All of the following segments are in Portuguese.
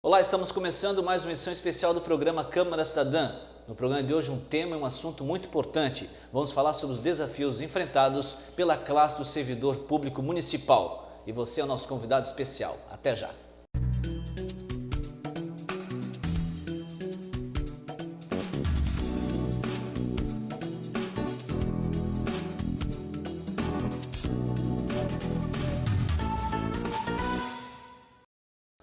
Olá, estamos começando mais uma edição especial do programa Câmara Cidadã. No programa de hoje, um tema e um assunto muito importante. Vamos falar sobre os desafios enfrentados pela classe do servidor público municipal. E você é o nosso convidado especial. Até já!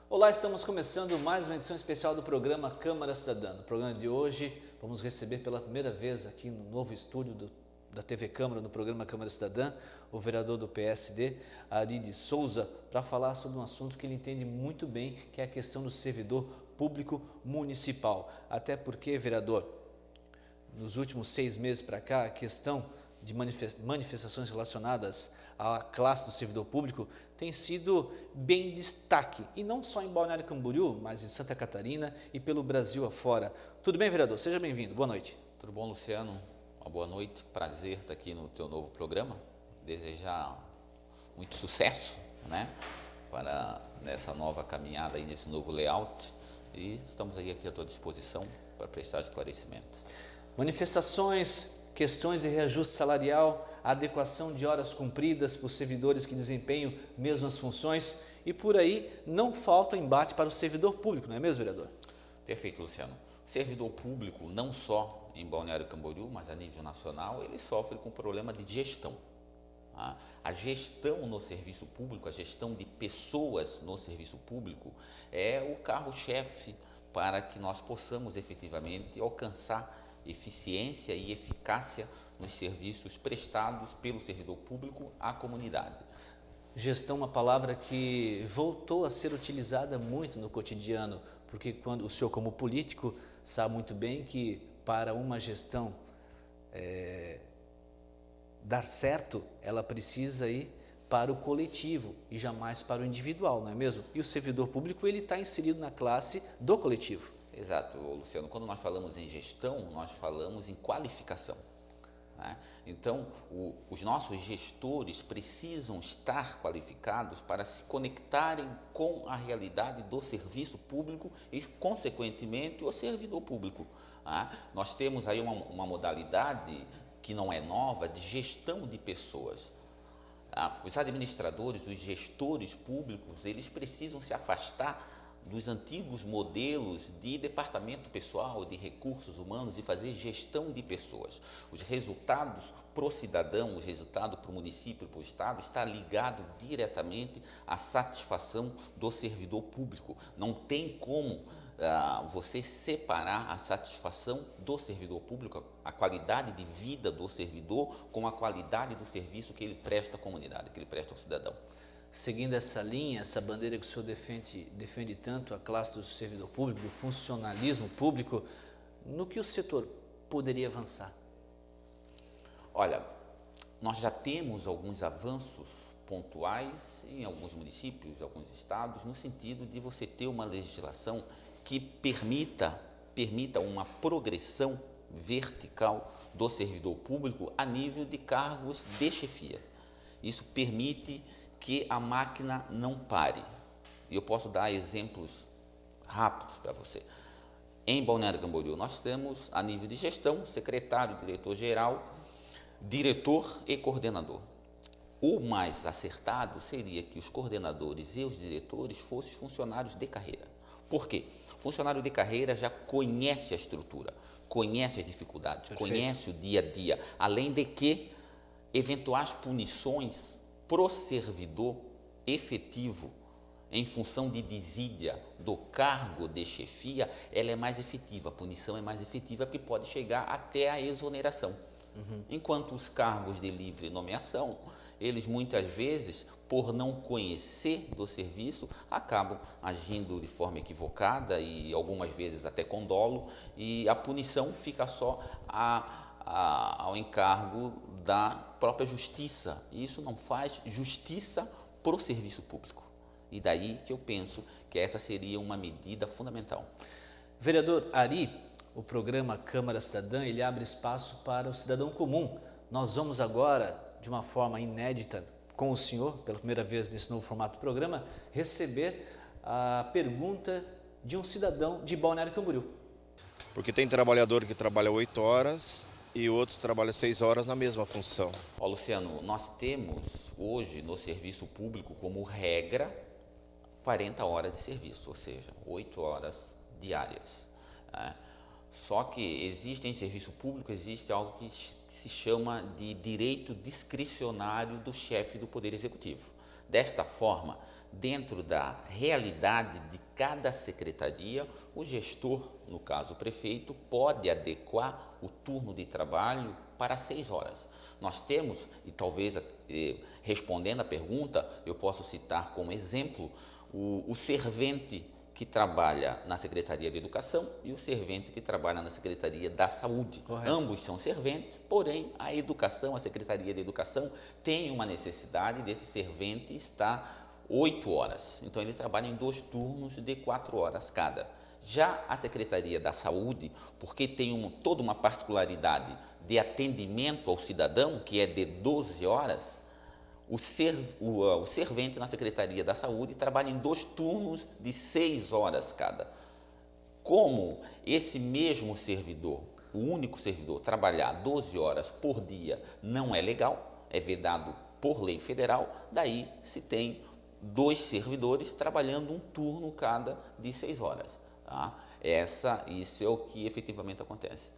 Olá, estamos começando mais uma edição especial do programa Câmara Cidadã. No programa de hoje, vamos receber pela primeira vez aqui no novo estúdio da TV Câmara, no programa Câmara Cidadã, o vereador do PSD, Ari de Souza, para falar sobre um assunto que ele entende muito bem, que é a questão do servidor público municipal. Até porque, vereador, nos últimos 6 meses para cá, a questão de manifestações relacionadas à classe do servidor público tem sido bem destaque, e não só em Balneário Camboriú, mas em Santa Catarina e pelo Brasil afora. Tudo bem, vereador? Seja bem-vindo. Boa noite. Tudo bom, Luciano? Uma boa noite. Prazer estar aqui no teu novo programa. Desejar muito sucesso, né? Para nessa nova caminhada aí, nesse novo layout. E estamos aí aqui à tua disposição para prestar esclarecimentos. Manifestações, questões de reajuste salarial, adequação de horas cumpridas por servidores que desempenham mesmas funções e por aí não falta embate para o servidor público, não é mesmo, vereador? Perfeito, Luciano. O servidor público, não só em Balneário Camboriú, mas a nível nacional, ele sofre com problema de gestão. A gestão no serviço público, a gestão de pessoas no serviço público é o carro-chefe para que nós possamos efetivamente alcançar eficiência e eficácia nos serviços prestados pelo servidor público à comunidade. Gestão é uma palavra que voltou a ser utilizada muito no cotidiano, porque quando o senhor, como político, sabe muito bem que para uma gestão dar certo, ela precisa ir para o coletivo e jamais para o individual, não é mesmo? E o servidor público, ele está inserido na classe do coletivo. Exato, Luciano. Quando nós falamos em gestão, nós falamos em qualificação, né? Então, os nossos gestores precisam estar qualificados para se conectarem com a realidade do serviço público e, consequentemente, o servidor público. Nós temos aí uma modalidade que não é nova, de gestão de pessoas. Os administradores, os gestores públicos, eles precisam se afastar dos antigos modelos de departamento pessoal, de recursos humanos e fazer gestão de pessoas. Os resultados para o cidadão, os resultados para o município, para o estado, está ligado diretamente à satisfação do servidor público. Não tem como você separar a satisfação do servidor público, a qualidade de vida do servidor com a qualidade do serviço que ele presta à comunidade, que ele presta ao cidadão. Seguindo essa linha, essa bandeira que o senhor defende tanto, a classe do servidor público, do funcionalismo público, no que o setor poderia avançar? Olha, nós já temos alguns avanços pontuais em alguns municípios, alguns estados, no sentido de você ter uma legislação que permita uma progressão vertical do servidor público a nível de cargos de chefia. Isso permite que a máquina não pare. E eu posso dar exemplos rápidos para você. Em Balneário Camboriú, nós temos, a nível de gestão, secretário, diretor-geral, diretor e coordenador. O mais acertado seria que os coordenadores e os diretores fossem funcionários de carreira. Por quê? O funcionário de carreira já conhece a estrutura, conhece as dificuldades, conhece o dia a dia, além de que eventuais punições pro servidor efetivo em função de desídia do cargo de chefia, ela é mais efetiva, a punição é mais efetiva porque pode chegar até a exoneração. Enquanto os cargos de livre nomeação, eles muitas vezes, por não conhecer do serviço, acabam agindo de forma equivocada e algumas vezes até com dolo, e a punição fica só ao encargo da própria justiça. E isso não faz justiça para o serviço público. E daí que eu penso que essa seria uma medida fundamental. Vereador Ari, o programa Câmara Cidadã, ele abre espaço para o cidadão comum. Nós vamos agora, de uma forma inédita, com o senhor, pela primeira vez nesse novo formato do programa, receber a pergunta de um cidadão de Balneário Camboriú? Porque tem trabalhador que trabalha 8 horas e outros trabalham 6 horas na mesma função. Ó, Luciano, nós temos hoje no serviço público como regra 40 horas de serviço, ou seja, 8 horas diárias. Né? Só que existe em serviço público, existe algo que se chama de direito discricionário do chefe do Poder Executivo. Desta forma, dentro da realidade de cada secretaria, o gestor, no caso o prefeito, pode adequar o turno de trabalho para 6 horas. Nós temos, e talvez respondendo à pergunta, eu posso citar como exemplo o servente que trabalha na Secretaria de Educação e o servente que trabalha na Secretaria da Saúde. Correto. Ambos são serventes, porém a educação, a Secretaria de Educação tem uma necessidade desse servente estar 8 horas. Então ele trabalha em 2 turnos de 4 horas cada. Já a Secretaria da Saúde, porque tem toda uma particularidade de atendimento ao cidadão, que é de 12 horas, o servente na Secretaria da Saúde trabalha em 2 turnos de 6 horas cada. Como esse mesmo servidor, o único servidor, trabalhar 12 horas por dia não é legal, é vedado por lei federal, daí se tem 2 servidores trabalhando um turno cada de 6 horas. Tá? Isso é o que efetivamente acontece.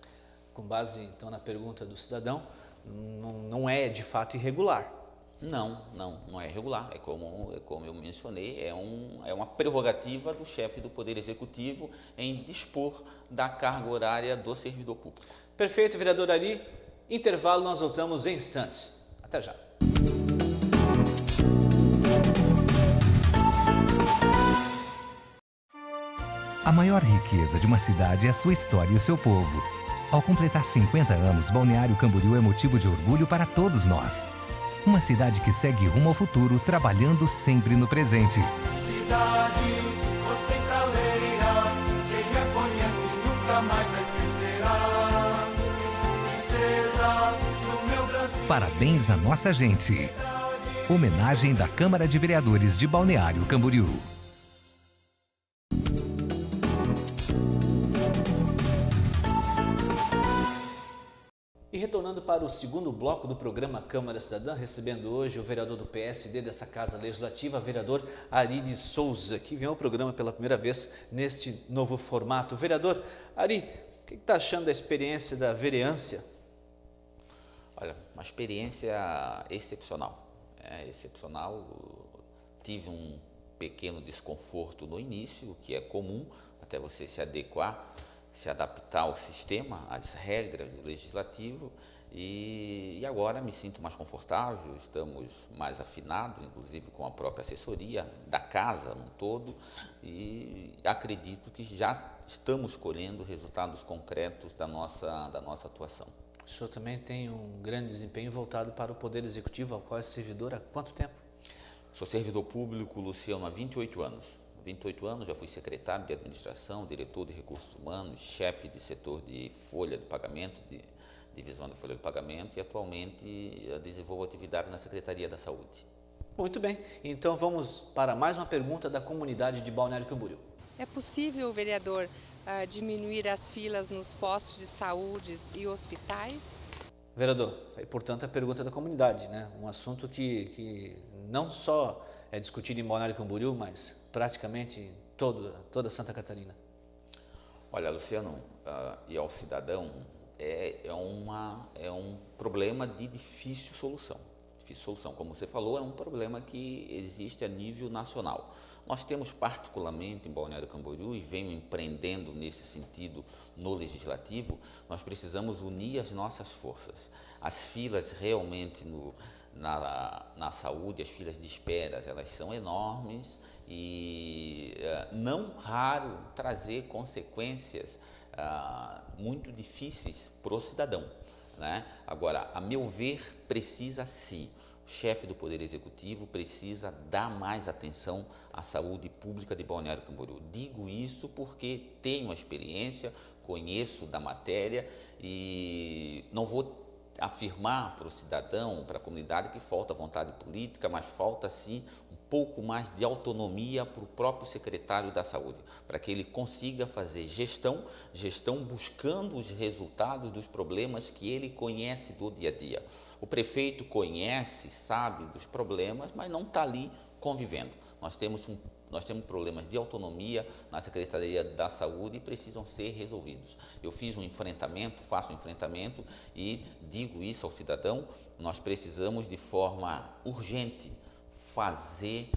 Com base, então, na pergunta do cidadão, não é de fato irregular. Não é regular. É como eu mencionei, é uma prerrogativa do chefe do Poder Executivo em dispor da carga horária do servidor público. Perfeito, vereador Ari. Intervalo, nós voltamos em instantes. Até já. A maior riqueza de uma cidade é a sua história e o seu povo. Ao completar 50 anos, Balneário Camboriú é motivo de orgulho para todos nós. Uma cidade que segue rumo ao futuro, trabalhando sempre no presente. Cidade hospitaleira, quem a conhece nunca mais a esquecerá. Princesa do meu Brasil. Parabéns à nossa gente. Homenagem da Câmara de Vereadores de Balneário Camboriú. E retornando para o segundo bloco do programa Câmara Cidadã, recebendo hoje o vereador do PSD dessa Casa Legislativa, vereador Ari de Souza, que vem ao programa pela primeira vez neste novo formato. Vereador Ari, o que está achando da experiência da vereância? Olha, uma experiência excepcional. Excepcional. Tive um pequeno desconforto no início, que é comum, até você se adequar, se adaptar ao sistema, às regras do legislativo, e agora me sinto mais confortável, estamos mais afinados, inclusive com a própria assessoria da casa no todo, e acredito que já estamos colhendo resultados concretos da nossa atuação. O senhor também tem um grande desempenho voltado para o Poder Executivo, ao qual é servidor há quanto tempo? Sou servidor público, Luciano, há 28 anos. 28 anos, já fui secretário de administração, diretor de recursos humanos, chefe de setor de folha de pagamento, de divisão de folha de pagamento, e atualmente desenvolvo atividade na Secretaria da Saúde. Muito bem, então vamos para mais uma pergunta da comunidade de Balneário Camboriú. É possível, vereador, diminuir as filas nos postos de saúde e hospitais? Vereador, portanto a pergunta da comunidade, né? Um assunto que não só é discutido em Balneário Camboriú, mas praticamente em toda Santa Catarina. Olha, Luciano, e ao cidadão, é um problema de difícil solução. Como você falou, é um problema que existe a nível nacional. Nós temos particularmente em Balneário Camboriú, e venho empreendendo nesse sentido no Legislativo, nós precisamos unir as nossas forças. As filas realmente na saúde, as filas de espera, elas são enormes e não raro trazer consequências muito difíceis para o cidadão, né? Agora, a meu ver, precisa sim. O chefe do Poder Executivo precisa dar mais atenção à saúde pública de Balneário Camboriú. Digo isso porque tenho a experiência, conheço da matéria e não vou afirmar para o cidadão, para a comunidade, que falta vontade política, mas falta sim um pouco mais de autonomia para o próprio secretário da Saúde, para que ele consiga fazer gestão buscando os resultados dos problemas que ele conhece do dia a dia. O prefeito conhece, sabe dos problemas, mas não está ali convivendo. Nós temos problemas de autonomia na Secretaria da Saúde e precisam ser resolvidos. Eu faço um enfrentamento e digo isso ao cidadão, nós precisamos de forma urgente fazer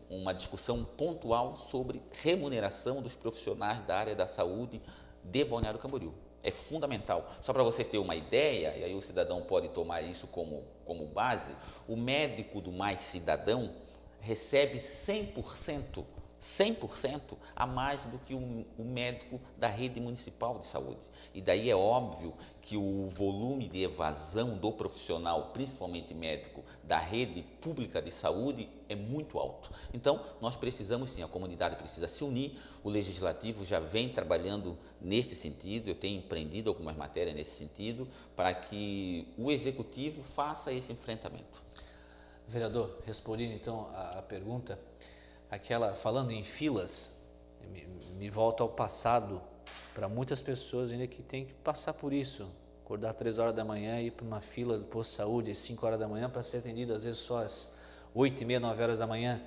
uma discussão pontual sobre remuneração dos profissionais da área da saúde de Balneário Camboriú. É fundamental. Só para você ter uma ideia, e aí o cidadão pode tomar isso como base, o médico do Mais Cidadão recebe 100% a mais do que o médico da rede municipal de saúde. E daí é óbvio que o volume de evasão do profissional, principalmente médico, da rede pública de saúde é muito alto. Então, nós precisamos sim, a comunidade precisa se unir, o Legislativo já vem trabalhando nesse sentido, eu tenho empreendido algumas matérias nesse sentido, para que o Executivo faça esse enfrentamento. Vereador, respondendo então a pergunta, falando em filas, me volta ao passado, para muitas pessoas ainda que tem que passar por isso, acordar 3 horas da manhã e ir para uma fila do posto de saúde às 5 horas da manhã para ser atendido às vezes só às 8h30, 9 horas da manhã.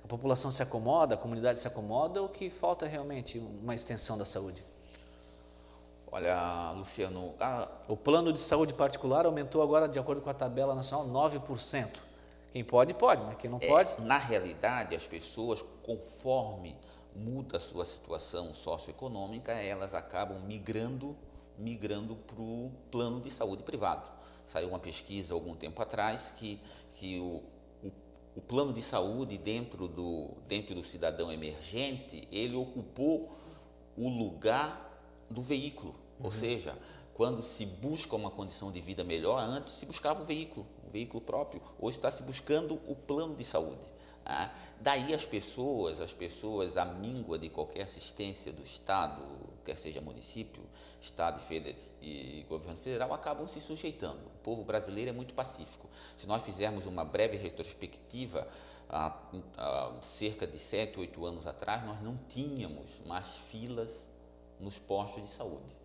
A população se acomoda, a comunidade se acomoda ou que falta realmente uma extensão da saúde? Olha, Luciano, o plano de saúde particular aumentou agora, de acordo com a tabela nacional, 9%. Quem pode, mas quem não pode... Na realidade, as pessoas, conforme muda a sua situação socioeconômica, elas acabam migrando para o plano de saúde privado. Saiu uma pesquisa algum tempo atrás que o plano de saúde dentro do cidadão emergente, ele ocupou o lugar do veículo. Ou seja, quando se busca uma condição de vida melhor, antes se buscava o veículo próprio, hoje está se buscando o plano de saúde. Daí as pessoas, a míngua de qualquer assistência do Estado, quer seja município, Estado e governo federal, acabam se sujeitando. O povo brasileiro é muito pacífico. Se nós fizermos uma breve retrospectiva, há cerca de 7, 8 anos atrás, nós não tínhamos mais filas nos postos de saúde.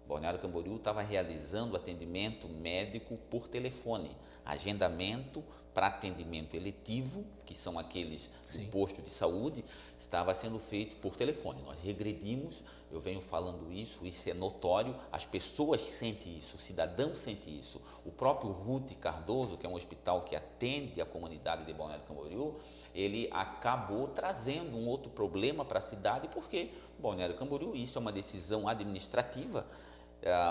Balneário Camboriú estava realizando atendimento médico por telefone, agendamento para atendimento eletivo, que são aqueles do posto de saúde, estava sendo feito por telefone. Nós regredimos, eu venho falando isso é notório, as pessoas sentem isso, o cidadão sente isso. O próprio Ruth Cardoso, que é um hospital que atende a comunidade de Balneário Camboriú, ele acabou trazendo um outro problema para a cidade, porque Balneário Camboriú, isso é uma decisão administrativa,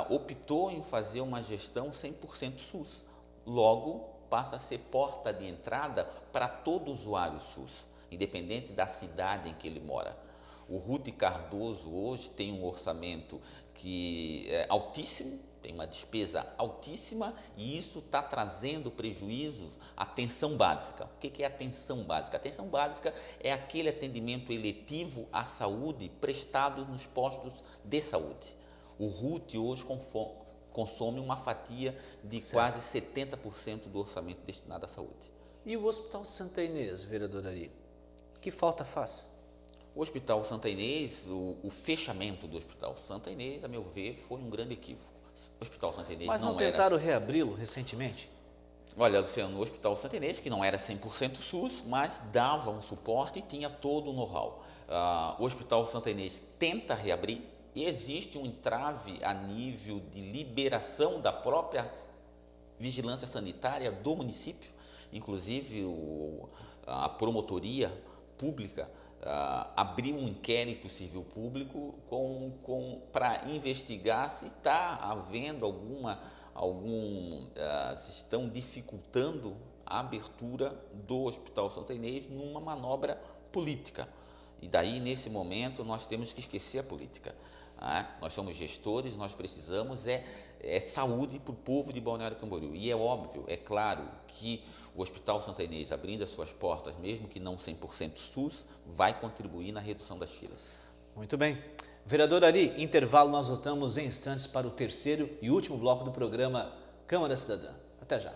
optou em fazer uma gestão 100% SUS. Logo, passa a ser porta de entrada para todo usuário SUS, independente da cidade em que ele mora. O Ruth Cardoso hoje tem um orçamento que é altíssimo, tem uma despesa altíssima e isso está trazendo prejuízos à atenção básica. O que é atenção básica? A atenção básica é aquele atendimento eletivo à saúde prestado nos postos de saúde. O RUT hoje consome uma fatia de quase 70% do orçamento destinado à saúde. E o Hospital Santa Inês, vereador Ari? Que falta faz? O Hospital Santa Inês, o fechamento do Hospital Santa Inês, a meu ver, foi um grande equívoco. O Hospital Santa Inês Mas não tentaram reabri-lo recentemente? Olha, Luciano, o Hospital Santa Inês, que não era 100% SUS, mas dava um suporte e tinha todo o know-how. O Hospital Santa Inês tenta reabrir, e existe um entrave a nível de liberação da própria vigilância sanitária do município, inclusive a promotoria pública abriu um inquérito civil público para investigar se está havendo se estão dificultando a abertura do Hospital Santa Inês numa manobra política. E daí, nesse momento, nós temos que esquecer a política. Nós somos gestores, nós precisamos saúde para o povo de Balneário Camboriú. E é óbvio, é claro que o Hospital Santa Inês, abrindo as suas portas, mesmo que não 100% SUS, vai contribuir na redução das filas. Muito bem. Vereador Ari, intervalo, nós voltamos em instantes para o terceiro e último bloco do programa Câmara Cidadã. Até já.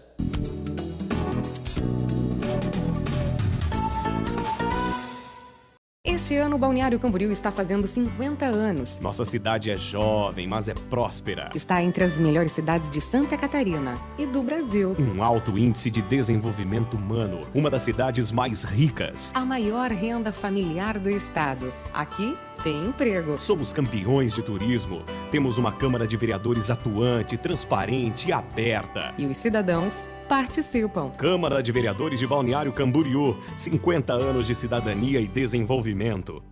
Este ano, Balneário Camboriú está fazendo 50 anos. Nossa cidade é jovem, mas é próspera. Está entre as melhores cidades de Santa Catarina e do Brasil. Um alto índice de desenvolvimento humano. Uma das cidades mais ricas. A maior renda familiar do estado. Aqui tem emprego. Somos campeões de turismo. Temos uma Câmara de Vereadores atuante, transparente e aberta. E os cidadãos participam. Câmara de Vereadores de Balneário Camboriú. 50 anos de cidadania e desenvolvimento.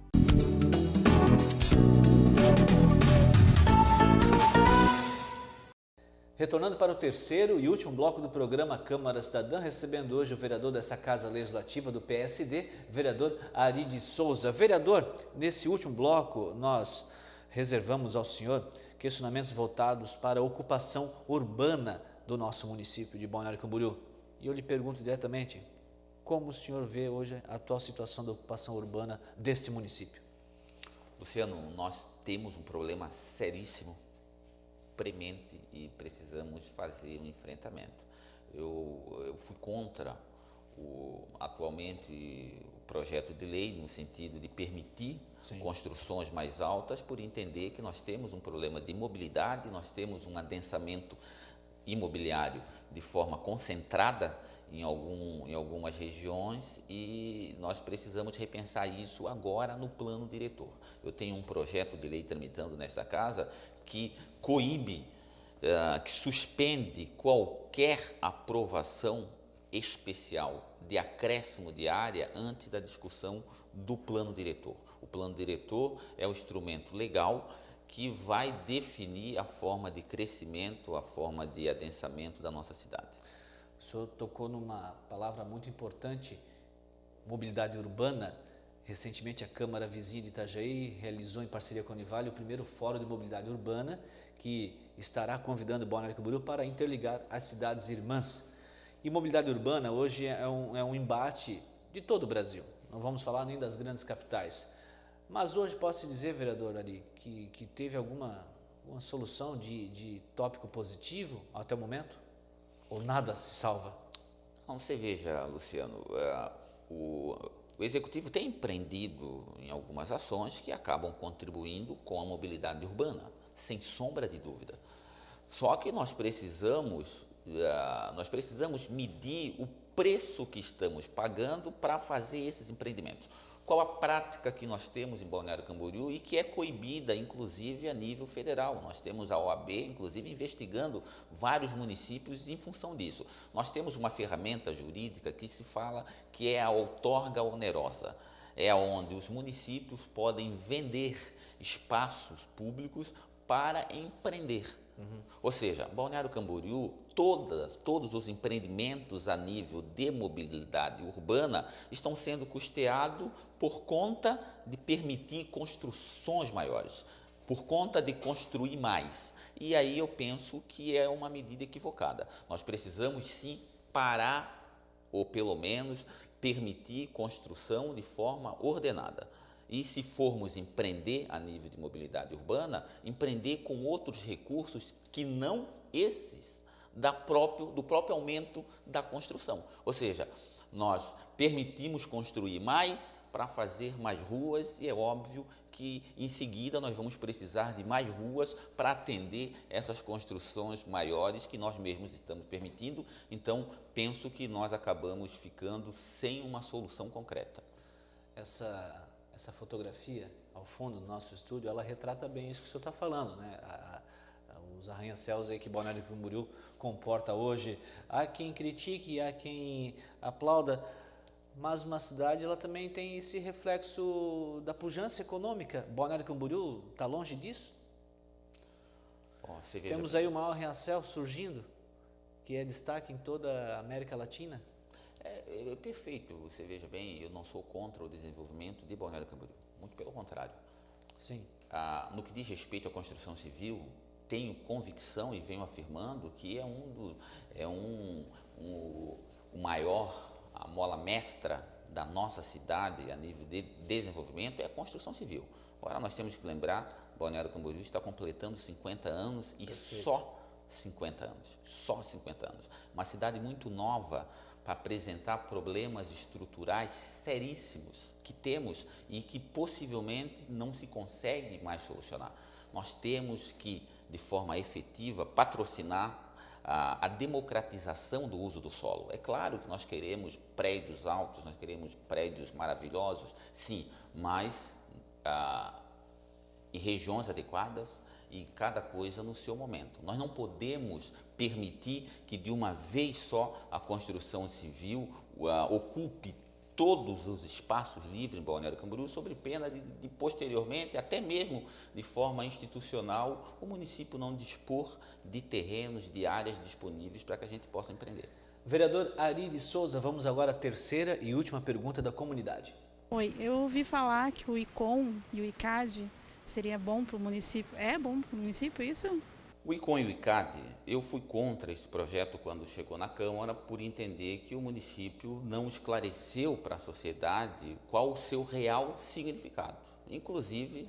Retornando para o terceiro e último bloco do programa Câmara Cidadã, recebendo hoje o vereador dessa Casa Legislativa do PSD, vereador Ari de Souza. Vereador, nesse último bloco nós reservamos ao senhor questionamentos voltados para a ocupação urbana do nosso município de Balneário Camboriú. E eu lhe pergunto diretamente, como o senhor vê hoje a atual situação da ocupação urbana deste município? Luciano, nós temos um problema seríssimo, premente, e precisamos fazer um enfrentamento. Eu fui contra atualmente o projeto de lei no sentido de permitir construções mais altas, por entender que nós temos um problema de mobilidade, nós temos um adensamento imobiliário de forma concentrada em algumas regiões e nós precisamos repensar isso agora no plano diretor. Eu tenho um projeto de lei tramitando nesta casa que coíbe, que suspende qualquer aprovação especial de acréscimo de área antes da discussão do plano diretor. O plano diretor é o instrumento legal que vai definir a forma de crescimento, a forma de adensamento da nossa cidade. O senhor tocou numa palavra muito importante, mobilidade urbana. Recentemente a Câmara Vizinha de Itajaí realizou em parceria com a Univale o primeiro Fórum de Mobilidade Urbana, que estará convidando Balneário Camboriú para interligar as cidades irmãs. E mobilidade urbana hoje é um embate de todo o Brasil, não vamos falar nem das grandes capitais. Mas hoje posso dizer, vereador Ari, que teve alguma solução de tópico positivo até o momento? Ou nada se salva? Não, você veja, Luciano, o Executivo tem empreendido em algumas ações que acabam contribuindo com a mobilidade urbana, sem sombra de dúvida. Só que nós precisamos medir o preço que estamos pagando para fazer esses empreendimentos. Qual a prática que nós temos em Balneário Camboriú e que é coibida, inclusive, a nível federal. Nós temos a OAB, inclusive, investigando vários municípios em função disso. Nós temos uma ferramenta jurídica que se fala que é a outorga onerosa. É onde os municípios podem vender espaços públicos para empreender. Ou seja, Balneário Camboriú, todos os empreendimentos a nível de mobilidade urbana estão sendo custeados por conta de permitir construções maiores, por conta de construir mais. E aí eu penso que é uma medida equivocada. Nós precisamos sim parar, ou pelo menos permitir construção de forma ordenada. E se formos empreender a nível de mobilidade urbana, empreender com outros recursos que não esses do próprio aumento da construção. Ou seja, nós permitimos construir mais para fazer mais ruas e é óbvio que em seguida nós vamos precisar de mais ruas para atender essas construções maiores que nós mesmos estamos permitindo. Então, penso que nós acabamos ficando sem uma solução concreta. Essa fotografia ao fundo do nosso estúdio, ela retrata bem isso que o senhor está falando, né? Os arranha-céus aí que Balneário Camboriú comporta hoje. Há quem critique, há quem aplauda, mas uma cidade ela também tem esse reflexo da pujança econômica. Balneário Camboriú está longe disso? Temos aí o maior arranha-céu surgindo, que é destaque em toda a América Latina. É perfeito, você veja bem, eu não sou contra o desenvolvimento de Balneário Camboriú, muito pelo contrário. Sim. No que diz respeito à construção civil, tenho convicção e venho afirmando que a mola mestra da nossa cidade a nível de desenvolvimento é a construção civil. Agora nós temos que lembrar, Balneário Camboriú está completando 50 anos e só 50 anos. Uma cidade muito nova para apresentar problemas estruturais seríssimos que temos e que possivelmente não se consegue mais solucionar. Nós temos que, de forma efetiva, patrocinar a democratização do uso do solo. É claro que nós queremos prédios altos, nós queremos prédios maravilhosos, sim, mas em regiões adequadas e cada coisa no seu momento. Nós não podemos permitir que de uma vez só a construção civil ocupe todos os espaços livres em Balneário Camboriú, sob pena de posteriormente, até mesmo de forma institucional, o município não dispor de terrenos, de áreas disponíveis para que a gente possa empreender. Vereador Ari de Souza, vamos agora à terceira e última pergunta da comunidade. Oi, eu ouvi falar que o ICOM e o ICAD seria bom para o município. É bom para o município isso? O ICOM e o ICAD, eu fui contra esse projeto quando chegou na Câmara por entender que o município não esclareceu para a sociedade qual o seu real significado. Inclusive,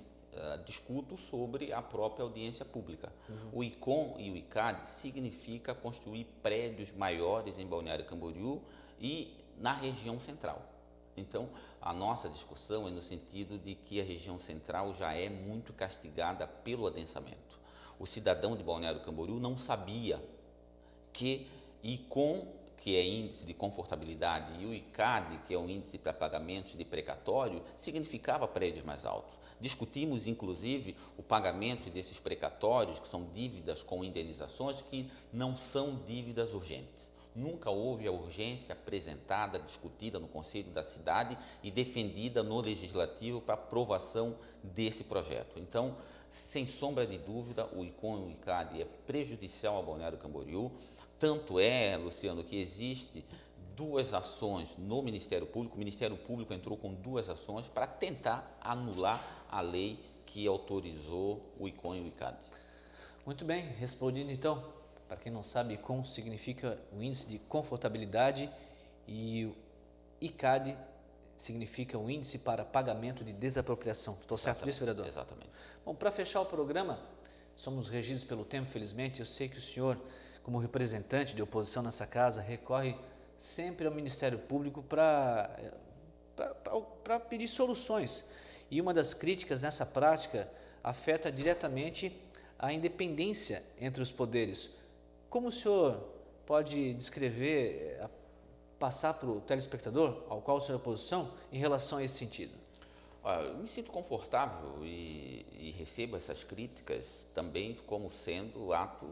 discuto sobre a própria audiência pública. O ICOM e o ICAD significa construir prédios maiores em Balneário Camboriú e na região central. Então, a nossa discussão é no sentido de que a região central já é muito castigada pelo adensamento. O cidadão de Balneário Camboriú não sabia que ICOM, que é índice de confortabilidade, e o ICAD, que é o índice para pagamento de precatório, significava prédios mais altos. Discutimos, inclusive, o pagamento desses precatórios, que são dívidas com indenizações, que não são dívidas urgentes. Nunca houve a urgência apresentada, discutida no Conselho da Cidade e defendida no Legislativo para aprovação desse projeto. Então, sem sombra de dúvida, o ICOM e o ICAD é prejudicial ao Balneário Camboriú. Tanto é, Luciano, que existe duas ações no Ministério Público. O Ministério Público entrou com duas ações para tentar anular a lei que autorizou o ICOM e o ICAD. Muito bem, respondido então. Para quem não sabe, ICOM significa o índice de confortabilidade e o ICAD significa o índice para pagamento de desapropriação. Estou certo disso, vereador? Exatamente. Bom, para fechar o programa, somos regidos pelo tempo, felizmente. Eu sei que o senhor, como representante de oposição nessa casa, recorre sempre ao Ministério Público para pedir soluções. E uma das críticas nessa prática afeta diretamente a independência entre os poderes. Como o senhor pode descrever, passar para o telespectador, ao qual o senhor é oposição, em relação a esse sentido? Eu me sinto confortável e recebo essas críticas também como sendo ato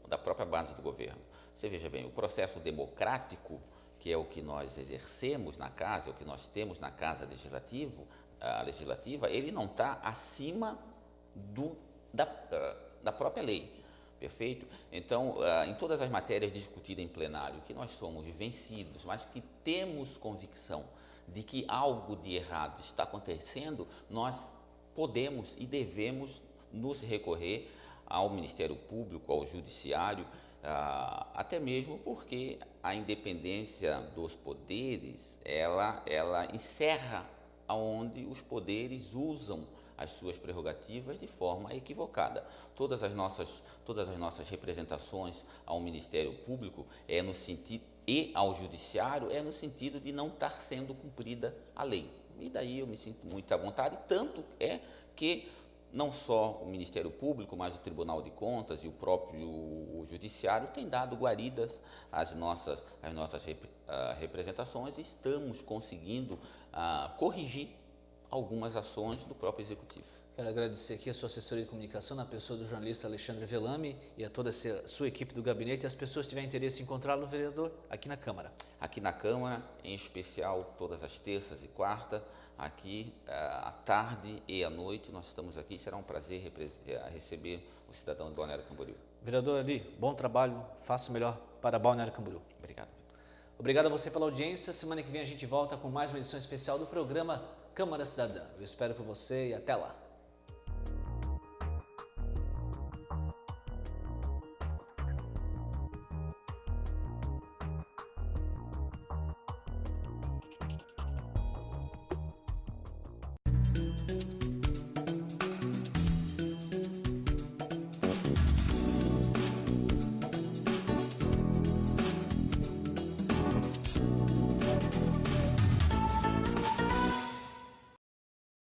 da própria base do governo. Você veja bem, o processo democrático, que é o que nós exercemos na casa, o que nós temos na casa legislativa, ele não está acima da própria lei. Perfeito? Então, em todas as matérias discutidas em plenário, que nós somos vencidos, mas que temos convicção de que algo de errado está acontecendo, nós podemos e devemos nos recorrer ao Ministério Público, ao Judiciário, até mesmo porque a independência dos poderes, ela encerra onde os poderes usam as suas prerrogativas de forma equivocada. Todas as nossas representações ao Ministério Público no sentido, e ao Judiciário no sentido de não estar sendo cumprida a lei. E daí eu me sinto muito à vontade, tanto é que não só o Ministério Público, mas o Tribunal de Contas e o próprio Judiciário têm dado guaridas às nossas representações e estamos conseguindo corrigir algumas ações do próprio Executivo. Quero agradecer aqui a sua assessoria de comunicação, na pessoa do jornalista Alexandre Velame e a toda a sua equipe do gabinete. E as pessoas que tiverem interesse em encontrá-lo, vereador, aqui na Câmara. Aqui na Câmara, em especial todas as terças e quartas, aqui à tarde e à noite, nós estamos aqui. Será um prazer receber o cidadão de Balneário Camboriú. Vereador Ali, bom trabalho, faça o melhor para Balneário Camboriú. Obrigado. Obrigado a você pela audiência. Semana que vem a gente volta com mais uma edição especial do programa Câmara Cidadã. Eu espero por você e até lá.